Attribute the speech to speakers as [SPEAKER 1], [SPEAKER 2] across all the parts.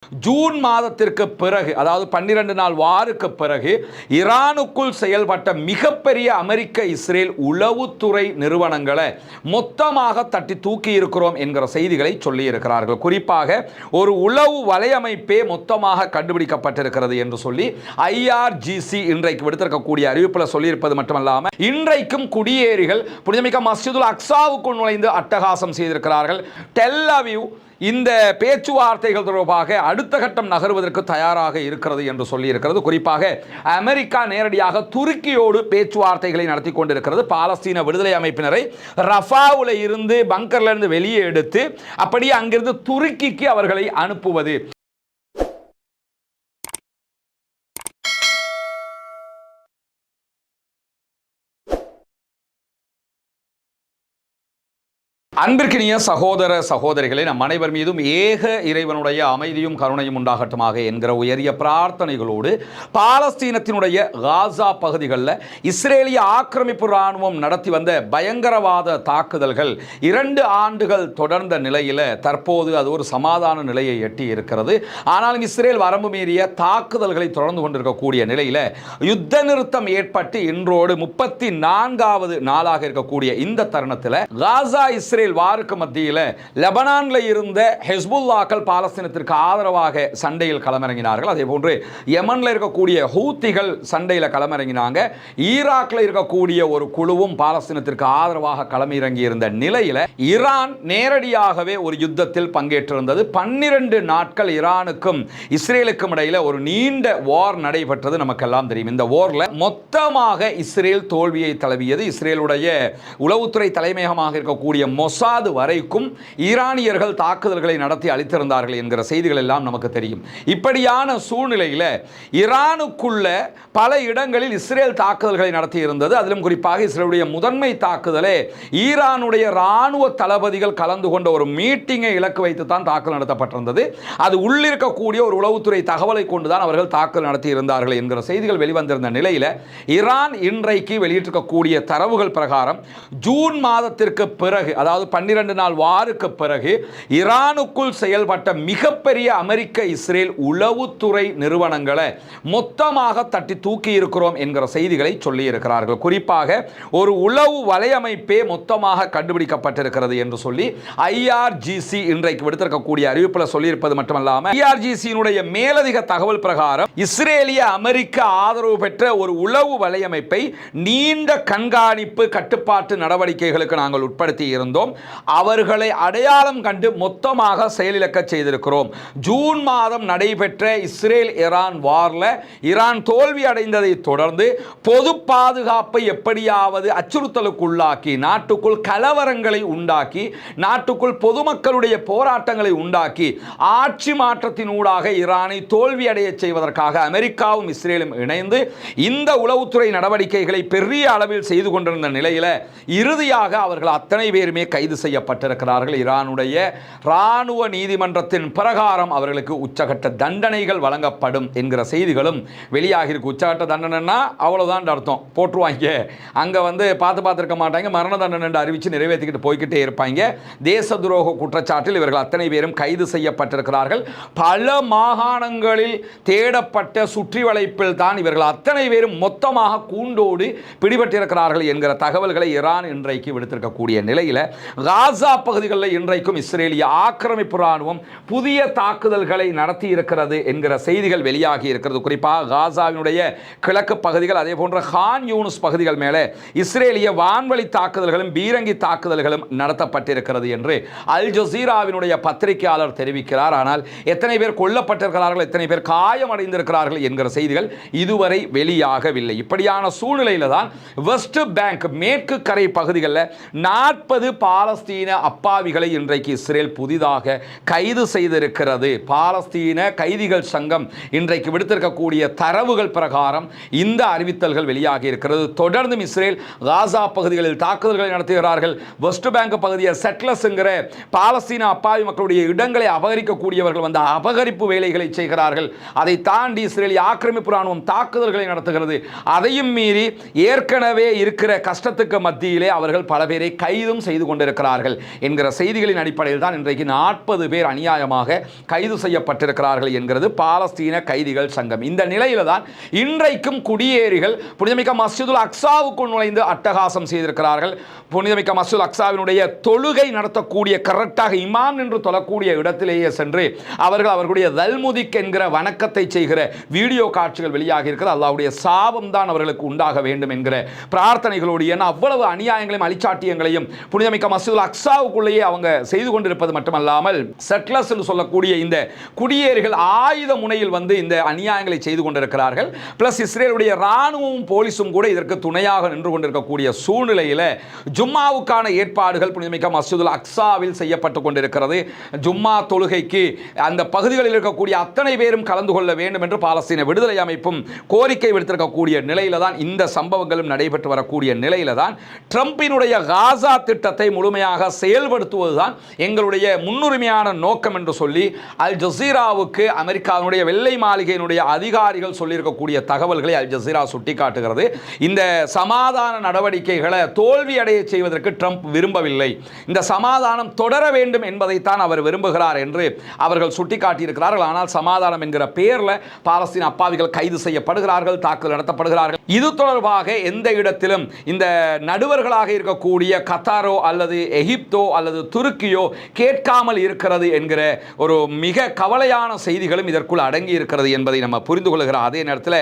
[SPEAKER 1] June மாதத்திற்கு பிறகு, அதாவது 12 நாள் வாருக்கு பிறகு ஈரானுக்குள் செயல்பட்ட மிகப்பெரிய அமெரிக்க இஸ்ரேல் உளவுத்துறை நிறுவனங்களை மொத்தமாக தட்டி தூக்கி இருக்கிறோம் என்கிற செய்திகளை சொல்லி இருக்கிறார்கள். குறிப்பாக ஒரு உளவு வலையமைப்பே மொத்தமாக கண்டுபிடிக்கப்பட்டிருக்கிறது என்று சொல்லி IRGC இன்றைக்கு விடுத்திருக்கக்கூடிய அறிவிப்பில் சொல்லியிருப்பது மட்டுமல்லாமல் இன்றைக்கும் குடியேறிகள் புனிதமிக்க மஸ்ஜிதுல் அக்ஸாவுக்குள் நுழைந்து அட்டகாசம் செய்திருக்கிறார்கள். டெல் அவீவ் இந்த பேச்சுவார்த்தைகள் தொடர்பாக அடுத்த கட்டம் நகர்வதற்கு தயாராக இருக்கிறது என்று சொல்லியிருக்கிறது. குறிப்பாக அமெரிக்கா நேரடியாக துருக்கியோடு பேச்சுவார்த்தைகளை நடத்தி கொண்டிருக்கிறது. பாலஸ்தீன விடுதலை அமைப்பினரை ரஃபாவில் இருந்து பங்கர்ல இருந்து வெளியே எடுத்து அப்படியே அங்கிருந்து துருக்கிக்கு அவர்களை அனுப்புவது. அன்பிற்கினிய சகோதர சகோதரிகளை நம் அனைவர் மீதும் ஏக இறைவனுடைய அமைதியும் கருணையும் உண்டாகட்டுமாக என்கிற உயரிய பிரார்த்தனைகளோடு பாலஸ்தீனத்தினுடைய காசா பகுதிகளில் இஸ்ரேலிய ஆக்கிரமிப்பு இராணுவம் நடத்தி வந்த பயங்கரவாத தாக்குதல்கள் 2 ஆண்டுகள் தொடர்ந்த நிலையில் தற்போது அது ஒரு சமாதான நிலையை எட்டி இருக்கிறது. ஆனாலும் இஸ்ரேல் வரம்பு மீறிய தாக்குதல்களை தொடர்ந்து கொண்டிருக்கக்கூடிய நிலையில் யுத்த நிறுத்தம் ஏற்பட்டு இன்றோடு 34வது நாளாக இருக்கக்கூடிய இந்த தருணத்தில் காசா இஸ்ரேல் வாருக்கு மத்தியில் லெபனான்ல இருந்த ஹெஸ்புல்லாக்கள் பாலஸ்தீனத்திற்கு ஆதரவாக சண்டையில் களமிறங்கினார்கள். அதே போன்று யமன்ல இருக்கக்கூடிய ஹூத்திகள் சண்டையில் களமிறங்கினாங்க. ஈராக்ல இருக்கக்கூடிய ஒரு குழுவும் பாலஸ்தீனத்திற்கு ஆதரவாக களமிறங்கி இருந்த நிலையில் ஈரான் நேரடியாகவே ஒரு யுத்தத்தில் பங்கேற்றிருந்தது. 12 நாட்கள் ஈரானுக்கும் இஸ்ரேலுக்கும் இடையில ஒரு நீண்ட வார் நடைபெற்றது. நமக்கெல்லாம் தெரியும். இந்த வார்ல மொத்தமாக இஸ்ரேல் தோல்வியை தழுவியது. இஸ்ரேலுடைய உளவுத்துறை தலைமையகமாக இருக்கக்கூடிய மொசாது வரைக்கும் ஈரானியர்கள் தாக்குதல்களை நடத்தி அளித்திருந்தார்கள் என்கிற செய்திகள் எல்லாம் நமக்கு தெரியும். இப்படியான சூழ்நிலையில் ஈரானுக்குள்ள பல இடங்களில் இஸ்ரேல் தாக்குதல்களை நடத்தி இருந்தது. அதிலும் குறிப்பாக இஸ்ரேலுடைய முதன்மை தாக்குதலே ஈரானுடைய இராணுவ தளபதிகள் கலந்து கொண்ட ஒரு மீட்டிங்கை இலக்கு வைத்து தான் தாக்குதல் நடத்தப்பட்டிருந்தது. அது உள்ளிருக்கக்கூடிய ஒரு உளவுத்துறை தகவலை கொண்டுதான் அவர்கள் தாக்குதல் நடத்தி இருந்தார்கள் என்கிற செய்திகள் வெளிவந்திருந்த நிலையில் ஈரான் இன்றைக்கு வெளியிட்டிருக்கக்கூடிய தரவுகள் பிரகாரம் ஜூன் மாதத்திற்கு பிறகு, அதாவது 12 நாள் வாருக்கு பிறகு ஈரானுக்குள் செயல்பட்ட மிகப்பெரிய அமெரிக்க இஸ்ரேல் உளவுத்துறை நிறுவனங்களை மொத்தமாக தட்டி தூக்கி இருக்கிறோம் என்கிற செய்திகளை சொல்லி இருக்கிறார்கள். குறிப்பாக ஒரு உளவு வலையமைப்பே மொத்தமாக கண்டுபிடிக்கப்பட்டிருக்கிறது என்று சொல்லி IRGC இன்றைக்கு விடுத்திருக்கக்கூடிய அறிவிப்பில் சொல்லியிருப்பது மட்டுமல்லாமல் IRGC மேலதிக தகவல் பிரகாரம் இஸ்ரேலிய அமெரிக்க ஆதரவு பெற்ற ஒரு உளவு வலையமைப்பை நீண்ட கண்காணிப்பு கட்டுப்பாட்டு நடவடிக்கைகளுக்கு நாங்கள் உட்படுத்தி இருந்தோம். அவர்களை அடையாளம் கண்டு மொத்தமாக செயலிழக்க செய்திருக்கிறோம். ஜூன் மாதம் நடைபெற்ற இஸ்ரேல் ஈரான் வார்ல ஈரான் தோல்வி அடைந்ததை தொடர்ந்து பொது பாதுகாப்பை எப்படியாவது அச்சுறுத்தலுக்கு உள்ளாக்கி, நாட்டுக்குள் கலவரங்களை உண்டாக்கி, நாட்டுக்குள் பொதுமக்களுடைய போராட்டங்களை உண்டாக்கி ஆட்சி மாற்றத்தின் ஊடாக ஈரானை தோல்வி அடைய செய்வதற்காக அமெரிக்காவும் இஸ்ரேலும் இணைந்து இந்த உளவுத்துறை நடவடிக்கைகளை பெரிய அளவில் செய்து கொண்டிருந்த நிலையில் இறுதியாக அவர்கள் அத்தனை பேருமே கைது செய்யப்பட்டிருக்கிறார்கள். ஈரானுடைய இராணுவ நீதிமன்றத்தின் பிரகாரம் அவர்களுக்கு உச்சகட்ட தண்டனைகள் வழங்கப்படும் என்கிற செய்திகளும் வெளியாகி இருக்கு. உச்சகட்ட தண்டனைன்னா அவ்வளவுதான் அர்த்தம், போட்டுருவாங்க. அங்க பார்த்துருக்க மாட்டாங்க, மரண தண்டனை அறிவிச்சு நிறைவேற்றிக்கிட்டு போய்கிட்டே இருப்பாங்க. தேச துரோக குற்றச்சாட்டில் இவர்கள் அத்தனை பேரும் கைது செய்யப்பட்டிருக்கிறார்கள். பல மாகாணங்களில் தேடப்பட்ட சுற்றி வளைப்பில் தான் இவர்கள் அத்தனை பேரும் மொத்தமாக கூண்டோடு பிடிபட்டிருக்கிறார்கள் என்கிற தகவல்களை ஈரான் இன்றைக்கு விடுத்திருக்கக்கூடிய நிலையில் காசா பகுதிகளில் இன்றைக்கும் இஸ்ரேலிய ஆக்கிரமிப்பு இராணுவம் புதிய தாக்குதல்களை நடத்தி இருக்கிறது என்கிற செய்திகள் வெளியாகி இருக்கிறது. குறிப்பாக காசாவினுடைய கிழக்கு பகுதிகள், அதே போன்ற கான் யூனிஸ் பகுதிகள் மேலே இஸ்ரேலிய வான்வழி தாக்குதல்களும் பீரங்கி தாக்குதல்களும் நடத்தப்பட்டிருக்கிறது என்று அல் ஜசீராவினுடைய பத்திரிகையாளர் தெரிவிக்கிறார். ஆனால் எத்தனை பேர் கொல்லப்பட்டிருக்கிறார்கள், எத்தனை பேர் காயமடைந்திருக்கிறார்கள் என்கிற செய்திகள் இதுவரை வெளியாகவில்லை. இப்படியான சூழ்நிலையில் தான் வெஸ்ட் பேங்க் மேற்கு கரை பகுதிகளில் 40 பாலஸ்தீன அப்பாவிகளை இன்றைக்கு இஸ்ரேல் புதிதாக கைது செய்திருக்கிறது. பாலஸ்தீன கைதிகள் சங்கம் இன்றைக்கு விடுத்திருக்கக்கூடிய தரவுகள் பிரகாரம் இந்த அறிவித்தல்கள் வெளியாகி இருக்கிறது. தொடர்ந்தும் இஸ்ரேல் காசா பகுதிகளில் தாக்குதல்களை நடத்துகிறார்கள். வெஸ்ட் பேங்க் பகுதியை செட்லஸ் என்கிற பாலஸ்தீன அப்பாவி மக்களுடைய இடங்களை அபகரிக்கக்கூடியவர்கள் வந்து அபகரிப்பு வேலைகளை செய்கிறார்கள். அதை தாண்டி இஸ்ரேலிய ஆக்கிரமிப்பு இராணுவம் தாக்குதல்களை நடத்துகிறது. அதையும் மீறி ஏற்கனவே இருக்கிற கஷ்டத்துக்கு மத்தியிலே அவர்கள் பல பேரை கைதும் செய்து கொண்டிருக்கிறார்கள். கொண்டிருக்கிறார்கள் என்கிற செய்திகளின் அடிப்படையில் தான் இன்றைக்கு 40 பேர் அநியாயமாக கைது செய்யப்பட்டிருக்கிறார்கள் என்கிறது பாலஸ்தீன கைதிகள் சங்கம். இந்த நிலையில தான் இன்றைக்கும் குடியேறிகள் புனிதமிக்க மஸ்ஜிதுல் அக்ஸாவுக்குள் நுழைந்து அட்டகாசம் செய்திருக்கிறார்கள். புனிதமிக்க மஸ்ஜிதுல் அக்ஸாவினுடைய தொழுகை நடத்தக்கூடிய கரெக்டாக இமாம் நின்று தொழக்கூடிய இடத்திலேயே சென்று அவர்களுடைய தல்முதிக் என்கிற வணக்கத்தை செய்கிற வீடியோ காட்சிகள் வெளியாகி இருக்கிறது. அல்லாஹ்வுடைய சாபம் தான் அவர்களுக்கு உண்டாக வேண்டும் என்கிற பிரார்த்தனைகளோடு, ஏன்னா அவ்வளவு அநியாயங்களையும் அழிச்சாட்டியங்களையும் புனிதமிக்க மஸ்ஜிதுல் அக்ஸாவுக்குள்ளேயே அவங்க செய்து கொண்டிருப்பது மட்டுமல்லாமல் செட்லர்ஸ் என்று சொல்லக்கூடிய இந்த குடியேறிகள் ஆயுத முனையில் வந்து இந்த அநியாயங்களை செய்து கொண்டிருக்கிறார்கள். பிளஸ் இஸ்ரேலுடைய ராணுவமும் போலீஸும் கூட இதற்கு துணையாக நின்று கொண்டிருக்கக்கூடிய சூழ்நிலையில் ஜும்மாவுக்கான ஏற்பாடுகள் புனிதமிக்க மஸ்ஜிதுல் அக்ஸாவில் செய்யப்பட்டு கொண்டிருக்கிறது. ஜும்மா தொழுகைக்கு அந்த பகுதிகளில் இருக்கக்கூடிய அத்தனை பேரும் கலந்து கொள்ள வேண்டும் என்று பாலஸ்தீன விடுதலை அமைப்பும் கோரிக்கை விடுத்திருக்கக்கூடிய நிலையில தான் இந்த சம்பவங்களும் நடைபெற்று வரக்கூடிய நிலையில தான் ட்ரம்பினுடைய காசா திட்டத்தை முழுமையாக செயல்படுத்துவதுதான் எங்களுடைய முன்னுரிமையான நோக்கம் என்று சொல்லி அல் ஜசீராவுக்கு அமெரிக்காவினுடைய வெள்ளை மாளிகையினுடைய அதிகாரிகள் சொல்லியிருக்கக்கூடிய தகவல்களை அல் ஜசீரா சுட்டிக்காட்டுகிறது. இந்த சமாதான நடவடிக்கைகளை தோல்வி அடைய செய்வதற்கு ட்ரம்ப் விரும்பவில்லை, இந்த சமாதானம் தொடர வேண்டும் என்பதைத்தான் அவர் விரும்புகிறார் என்று அவர்கள் சுட்டிக்காட்டியிருக்கிறார்கள். ஆனால் சமாதானம் என்கிற பெயரில் பாலஸ்தீன அப்பாவிகள் கைது செய்யப்படுகிறார்கள், தாக்குதல் நடத்தப்படுகிறார்கள். இது தொடர்பாக எந்த இடத்திலும் இந்த நடுவர்களாக இருக்கக்கூடிய கத்தாரோ அல்லது எகிப்தோ அல்லது துருக்கியோ கேட்காமல் இருக்கிறது என்கிற ஒரு மிக கவலையான செய்திகளும் இதற்குள் அடங்கி இருக்கிறது என்பதை நம்ம புரிந்து கொள்கிறோம். அதே நேரத்தில்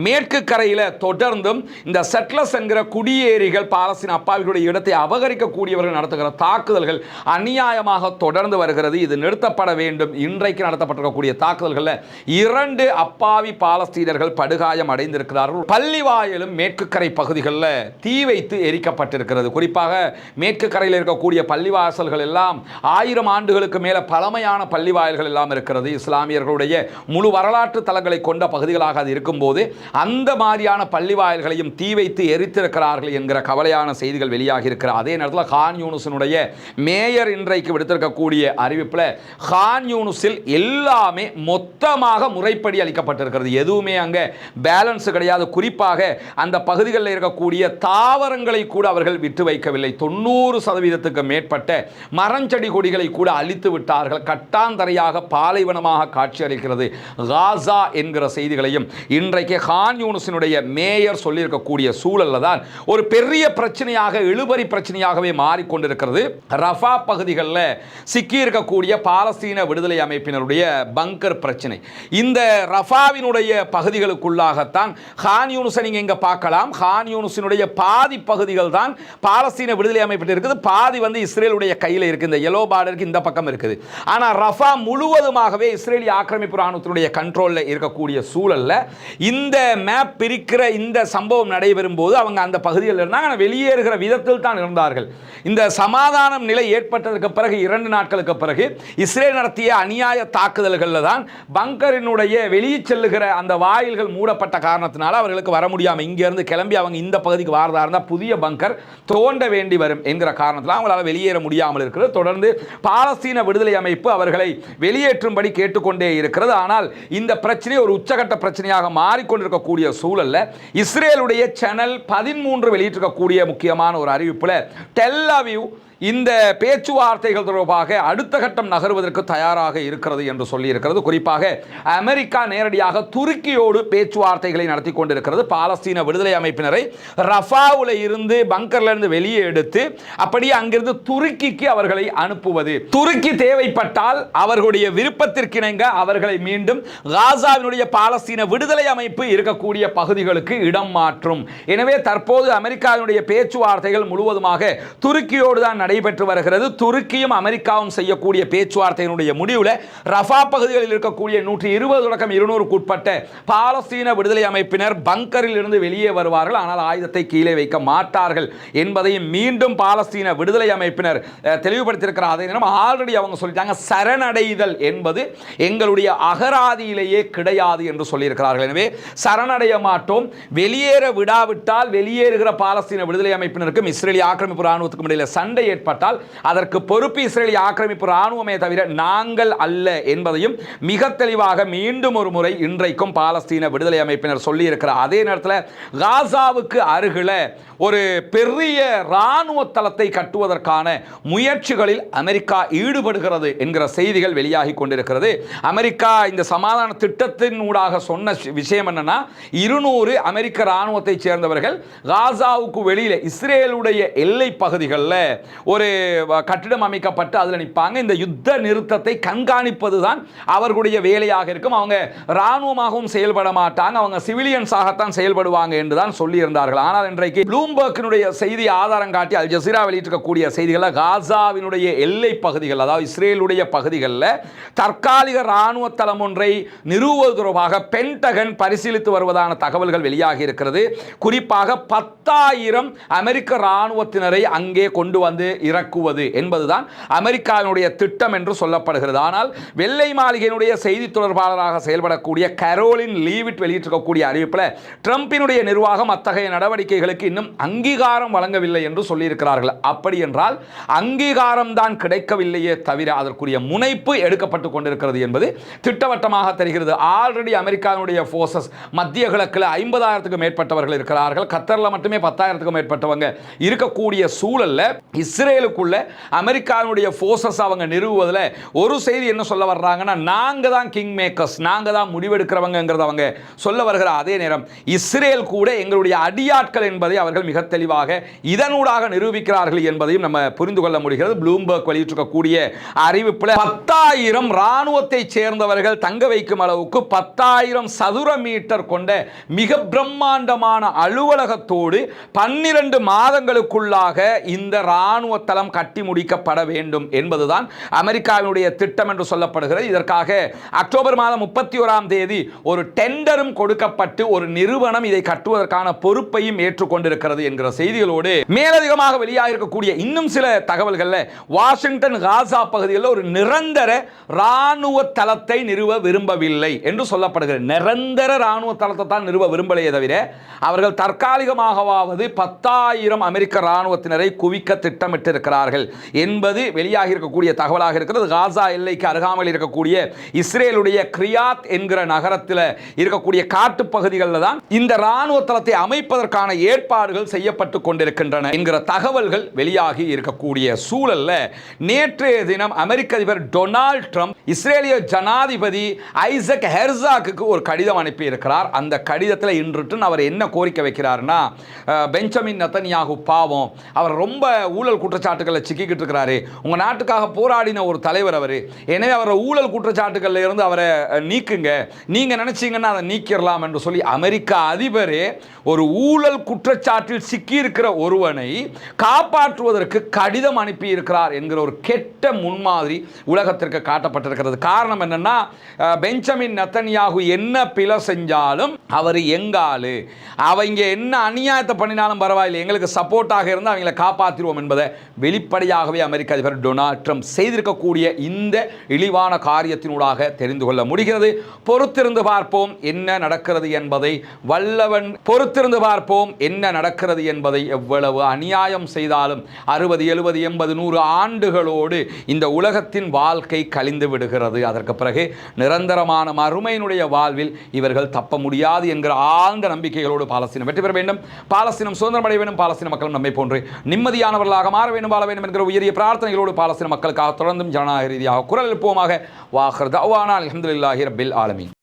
[SPEAKER 1] மேற்கு கரையில் தொடர்ந்தும் இந்த செட்லர்ஸ் என்கிற குடியேறிகள் பாலஸ்தீன அப்பாவிகளுடைய இடத்தை அபகரிக்கக்கூடியவர்கள் நடத்துகிற தாக்குதல்கள் அநியாயமாக தொடர்ந்து வருகிறது. இது நிறுத்தப்பட வேண்டும். இன்றைக்கு நடத்தப்பட்டிருக்கக்கூடிய தாக்குதல்களில் 2 அப்பாவி பாலஸ்தீனர்கள் படுகாயம் அடைந்திருக்கிறார்கள். பள்ளிவாயலும் மேற்கு கரை பகுதிகளில் தீ வைத்து எரிக்கப்பட்டிருக்கிறது. குறிப்பாக மேற்கு கரையில் இருக்கக்கூடிய பள்ளிவாசல்கள் எல்லாம் 1000 ஆண்டுகளுக்கு மேல பழமையான பள்ளிவாயல்கள் எல்லாம் இருக்கிறது. இஸ்லாமியர்களுடைய முழு வரலாற்று தலங்களை கொண்ட பகுதிகளாக அது இருக்கும்போது அந்த மாதிரியான பள்ளிவாயல்களையும் தீ வைத்து எரித்திருக்கிறார்கள் என்கிற கவலையான செய்திகள் வெளியாகி இருக்கிற அதே நேரத்தில் கான் யூனுஸினுடைய மேயர் இன்றைக்கு விடுத்திருக்கக்கூடிய அறிவிப்பில் கான் யூனுஸில் எல்லாமே மொத்தமாக முறைப்படி அளிக்கப்பட்டிருக்கிறது. எதுவுமே அங்கே பேலன்ஸ் கிடையாது. குறிப்பாக அந்த பகுதிகளில் இருக்கக்கூடிய தாவரங்களை கூட அவர்கள் விட்டு வைக்கவில்லை. 90% மேற்பட்ட மரஞ்செடி கொடிகளை கூட அழித்து விட்டார்கள். கட்டாந்தரையாக பாலைவனமாக காட்சி அளிக்கிறது காசா என்கிற செய்திகளையும் இன்றைக்கு கான் யூனுஸினுடைய மேயர் சொல்லியிருக்கக்கூடிய சூழல்ல தான் ஒரு பெரிய பிரச்சனையாக இழுபறி பிரச்சனையாகவே மாறிக்கொண்டிருக்கிறது. ரஃபா பகுதிகளில் சிக்கி இருக்கக்கூடிய பாலஸ்தீன விடுதலை அமைப்பினருடைய பங்கர் பிரச்சனை. இந்த ரஃபாவினுடைய பகுதிகளுக்குள்ளாகத்தான் கான் யூனுஸை நீங்க இங்க பார்க்கலாம். கான் யூனுஸினுடைய பாதி பகுதிகள் தான் பாலஸ்தீன விடுதலை அமைப்பு இருக்குது, பாதி வந்து இஸ்ரேலுடைய கையில் இருக்கு. இந்த எல்லோ பார்டருக்கு இந்த பக்கம் இருக்குது. ஆனா ரஃபா முழுவதுமாகவே இஸ்ரேலிய ஆக்கிரமிப்பு ராணுவத்தினுடைய கண்ட்ரோல்ல இருக்கக்கூடிய சூழல்ல இந்த மேப் பிரிக்கிற இந்த சம்பவம் நடைபெறும் போது அவங்க அந்த பகுதியில் இருந்தாங்க, வெளியேறுகிற விதத்தில் தான் இருந்தார்கள். இந்த சமாதானம் நிலை ஏற்பட்டதற்கு பிறகு 2 நாட்களுக்கு பிறகு இஸ்ரேல் நடத்திய அநியாய தாக்குதல்களில் தான் பங்கரினுடைய வெளியே செல்லுகிற அந்த வாயில்கள் மூடப்பட்ட காரணத்தினால அவர்களுக்கு வர முடியாமல் இங்கிருந்து கிளம்பி அவங்க இந்த பகுதிக்கு வாரதா இருந்தால் புதிய பங்கர் தோண்ட வேண்டி வரும் என்கிற காரணத்தில் அவங்களால வெளியேற முடியாமல் இருக்கிறது. தொடர்ந்து பாலஸ்தீன விடுதலை அமைப்பு அவர்களை வெளியேற்றும்படி கேட்டுக்கொண்டே இருக்கிறது. ஆனால் இந்த பிரச்சனை ஒரு உச்சகட்ட பிரச்சனையாக மாறிக்கொண்டிருக்கக்கூடிய சூழல்ல இஸ்ரேலுடைய சேனல் 13 வெளியிட்டிருக்கக்கூடிய முக்கியமான ஒரு அறிவிப்புல டெல் அவிவ் இந்த பேச்சுவார்த்தைகள் தொடர்பாக அடுத்த கட்டம் நகர்வதற்கு தயாராக இருக்கிறது என்று சொல்லி இருக்கிறது. குறிப்பாக அமெரிக்கா நேரடியாக துருக்கியோடு பேச்சுவார்த்தைகளை நடத்தி கொண்டிருக்கிறது. பாலஸ்தீன விடுதலை அமைப்பினரை ரஃபாவில் இருந்து பங்கர்ல இருந்து வெளியே எடுத்து அப்படியே அங்கிருந்து துருக்கிக்கு அவர்களை அனுப்புவது, துருக்கி தேவைப்பட்டால் அவர்களுடைய விருப்பத்திற்கிணங்க அவர்களை மீண்டும் காசாவினுடைய பாலஸ்தீன விடுதலை அமைப்பு இருக்கக்கூடிய பகுதிகளுக்கு இடம் மாற்றும். எனவே தற்போது அமெரிக்காவினுடைய பேச்சுவார்த்தைகள் முழுவதுமாக துருக்கியோடு தான் நடைபெற்று வருகிறது. துருக்கியும் அமெரிக்காவும் செய்யக்கூடிய பேச்சுவார்த்தையினுடைய முடிவில் ரஃபா பகுதிகளில் இருக்கக்கூடிய 120 தொடக்கம் 200 உட்பட்ட பாலஸ்தீன விடுதலை அமைப்பினர் பங்கரில் இருந்து வெளியே வருவார்கள். ஆனால் ஆயுதத்தை கீழே வைக்க மாட்டார்கள் என்பதையும் மீண்டும் பாலஸ்தீன விடுதலை அமைப்பினர் தெளிவுபடுத்தியிருக்கிறார். அதே நேரம் ஆல்ரெடி அவங்க சொல்லிட்டாங்க, சரணடைதல் என்பது எங்களுடைய அகராதியிலேயே கிடையாது என்று சொல்லியிருக்கிறார்கள். எனவே சரணடைய மாட்டோம், வெளியேற விடாவிட்டால் வெளியேறுகிற பாலஸ்தீன விடுதலை அமைப்பினருக்கும் இஸ்ரேலிய ஆக்கிரமிப்பு ராணுவத்துக்கும் இடையில் சண்டை ஏற்பட்டால் அதற்கு பொறுப்பு இஸ்ரேலிய ஆக்கிரமிப்பு இராணுவமே தவிர நாங்கள் அல்ல என்பதையும் மிக தெளிவாக மீண்டும் ஒரு முறை இன்றைக்கும் பாலஸ்தீன விடுதலை அமைப்பினர் சொல்லியிருக்கிறார். அதே நேரத்தில் காசாவுக்கு அருகில் ஒரு பெரிய இராணுவ தளத்தை கட்டுவதற்கான முயற்சிகளில் அமெரிக்கா ஈடுபடுகிறது என்கிற செய்திகள் வெளியாகி கொண்டிருக்கிறது. அமெரிக்கா இந்த சமாதான திட்டத்தின் ஊடாக சொன்ன விஷயம் என்னன்னா, 200 அமெரிக்க இராணுவத்தை சேர்ந்தவர்கள் காசாவுக்கு வெளியில் இஸ்ரேலுடைய எல்லை பகுதிகளில் ஒரு கட்டிடம் அமைக்கப்பட்டு அதில் நிற்பாங்க. இந்த யுத்த நிறுத்தத்தை கண்காணிப்பது தான் அவர்களுடைய வேலையாக இருக்கும். அவங்க இராணுவமாகவும் செயல்பட மாட்டாங்க, அவங்க சிவிலியன்ஸாகத்தான் செயல்படுவாங்க என்றுதான் சொல்லியிருந்தார்கள். ஆனால் இன்றைக்கு ப்ளூம்பர்க்கினுடைய செய்தி ஆதாரம் காட்டி அல் ஜசீரா வெளியிட்டிருக்கக்கூடிய செய்திகளில் காசாவினுடைய எல்லை பகுதிகள், அதாவது இஸ்ரேலுடைய பகுதிகளில் தற்காலிக இராணுவ தளம் ஒன்றை நிறுவுவது தொடர்பாக பென்டகன் பரிசீலித்து வருவதான தகவல்கள் வெளியாகி இருக்கிறது. குறிப்பாக 10,000 அமெரிக்க இராணுவத்தினரை அங்கே கொண்டு வந்து இறக்குவது என்பதுதான் அமெரிக்காவினுடைய திட்டம் என்று சொல்லப்படுகிறது. ஆனால் வெள்ளை மாளிகையினுடைய செய்தி தொடர்பாளராக செயல்படக்கூடிய கரோலின் லீவிட் வெளியிட்டிருக்கக்கூடிய அறிவிப்பில் ட்ரம்பினுடைய நிர்வாகம் அத்தகைய நடவடிக்கைகளுக்கு இன்னும் அங்கீகாரம் வழங்கவில்லை என்று சொல்லியிருக்கிறார்கள். அப்படி என்றால் அங்கீகாரம் தான் கிடைக்கவில்லையே தவிர அதற்குரிய முனைப்பு எடுக்கப்பட்டு கொண்டிருக்கிறது என்பது திட்டவட்டமாக தெரிகிறது. ஆல்ரெடி அமெரிக்காவுடைய போர்சஸ் மத்திய கிழக்கில் 50,000க்கும் மேற்பட்டவர்கள் இருக்கிறார்கள். கத்தரில் மட்டுமே 10,000க்கும் மேற்பட்டவங்க இருக்கக்கூடிய சூழல்ல இஸ்ரேலுக்குள்ள அமெரிக்காவுடைய போர்சஸ் அவங்க நிறுவுவதில் ஒரு செய்தி என்ன சொல்ல வர்றாங்கன்னா, நாங்க தான் கிங் மேக்கர்ஸ், நாங்க தான் முடிவெடுக்கிறவங்கிறத அவங்க சொல்ல வருகிற அதே நேரம் இஸ்ரேல் கூட எங்களுடைய அடியாட்கள் என்பதை அவர்கள் மிக தெளிவாக இதனூடாக நிரூபிக்கிறார்கள் என்பதையும் நம்ம புரிந்து கொள்ள முடிகிறது. ப்ளூம்பர்க் வெளியிட்டிருக்கக்கூடிய அறிவிப்பில் 10,000 இராணுவத்தை சேர்ந்தவர்கள் தங்க வைக்கும் அளவுக்கு 10,000 சதுர மீட்டர் கொண்ட மிக பிரம்மாண்டமான அலுவலகத்தோடு 12 மாதங்களுக்குள்ளாக இந்த இராணுவ தளம் கட்டி முடிக்கப்பட வேண்டும் என்பதுதான் அமெரிக்காவினுடைய திட்டம் என்று சொல்லப்படுகிறது. இதற்காக அக்டோபர் மாதம் 31ஆம் தேதி ஒரு டெண்டரும் கொடுக்கப்பட்டு ஒரு நிறுவனம் இதை கட்டுவதற்கான பொறுப்பையும் ஏற்றுக்கொண்டிருக்கிறது என்கிற செய்திகளோடு மேலதிகமாக வெளியாகிருக்கக்கூடிய இன்னும் சில தகவல்களில் வாஷிங்டன் காசா பகுதியில் ஒரு நிரந்தர இராணுவ தளத்தை நிறுவ விரும்பவில்லை என்று சொல்லப்படுகிறது. நிரந்தர இராணுவ தளத்தை தான் நிறுவ விரும்பலையே தவிர அவர்கள் தற்காலிகமாகவாவது 10,000 அமெரிக்க இராணுவத்தினரை குவிக்க திட்டமிட்டிருக்கிறார்கள் என்பது வெளியாகி இருக்கக்கூடிய தகவலாக இருக்கிறது. காசா எல்லைக்கு அருகாமையில் இருக்கக்கூடிய இஸ்ரேலுடைய கிரியாத் என்கிற நகரத்தில் இருக்கக்கூடிய காட்டு பகுதிகளில் தான் இந்த இராணுவ தளத்தை அமைப்பதற்கான ஏற்பாடுகள் செய்யப்பட்டு கொண்டிருக்கின்றன என்கிற தகவல்கள் வெளியாகி இருக்கக்கூடிய சூழல்ல நேற்றைய தினம் அமெரிக்க அதிபர் டொனால்ட் ட்ரம்ப் இஸ்ரேலிய ஜனாதிபதி ஐசக் ஹெர்சாக்கு ஒரு கடிதம் அனுப்பி இருக்கிறார். அந்த கடிதத்தில் இன்று அவர் என்ன கோரிக்கை வைக்கிறார்னா, பெஞ்சமின் நெதன்யாகு பாவம், அவர் ரொம்ப ஊழல் குற்றச்சாட்டுகளை சிக்கிக்கிட்டு இருக்கிறாரு, உங்க நாட்டுக்காக போராடின ஒரு தலைவர் அவர், எனவே அவரை ஊழல் குற்றச்சாட்டுகள்ல இருந்து அவரை நீக்குங்க, நீங்க நினைச்சீங்கன்னா அதை நீக்கிடலாம் என்று சொல்லி அமெரிக்க அதிபரே ஒரு ஊழல் குற்றச்சாட்டில் சிக்கியிருக்கிற ஒருவனை காப்பாற்றுவதற்கு கடிதம் அனுப்பி இருக்கிறார் என்கிற ஒரு கெட்ட முன்மாதிரி உலகத்திற்கு காட்டப்பட்டிருக்கிறது. காரணம் என்னன்னா, பெஞ்சமின் நெதன்யாகு என்ன பிழை செஞ்சாலும் அவர் எங்காலு, அவங்க என்ன அநியாயத்தை பண்ணினாலும் பரவாயில்லை, எங்களுக்கு சப்போர்ட்டாக இருந்து அவங்களை காப்பாற்றிடுவோம் என்பதை வெளிப்படையாகவே அமெரிக்க அதிபர் டொனால்ட் ட்ரம்ப் செய்திருக்கக்கூடிய இந்த இழிவான காரியத்தினூடாக தெரிந்து கொள்ள முடிகிறது. பொறுத்திருந்து பார்ப்போம் என்ன நடக்கிறது என்பதை, வல்லவன் பொறுத்திருந்து பார்ப்போம் என்ன நடக்கிறது என்பதை. எவ்வளவு அநியாயம் செய்தாலும் 60, 70, 80, 100 ஆண்டுகளோடு இந்த உலகத்தின் வாழ்க்கை கழிந்து விடுகிறது. அதற்கு பிறகு நிரந்தரமான மறுமையினுடைய வாழ்வில் இவர்கள் தப்ப முடியாது என்கிற ஆழ்ந்த நம்பிக்கைகளோடு பாலஸ்தீனம் வெற்றி பெற வேண்டும், பாலஸ்தீனம் சுதந்திரம் அடைய வேண்டும், பாலஸ்தீன மக்களும் நம்மை போன்று நிம்மதியானவர்களாக மாற வேண்டும், வாழ வேண்டும் என்கிற உயரிய பிரார்த்தனைகளோடு பாலஸ்தீன மக்களுக்காக தொடர்ந்தும் ஜனநாயக ரீதியாக குரல் எழுப்புவோமாக. வாஹர் தஅவானா அல்ஹம்துலில்லாஹி ரப்பில் ஆலமீன்.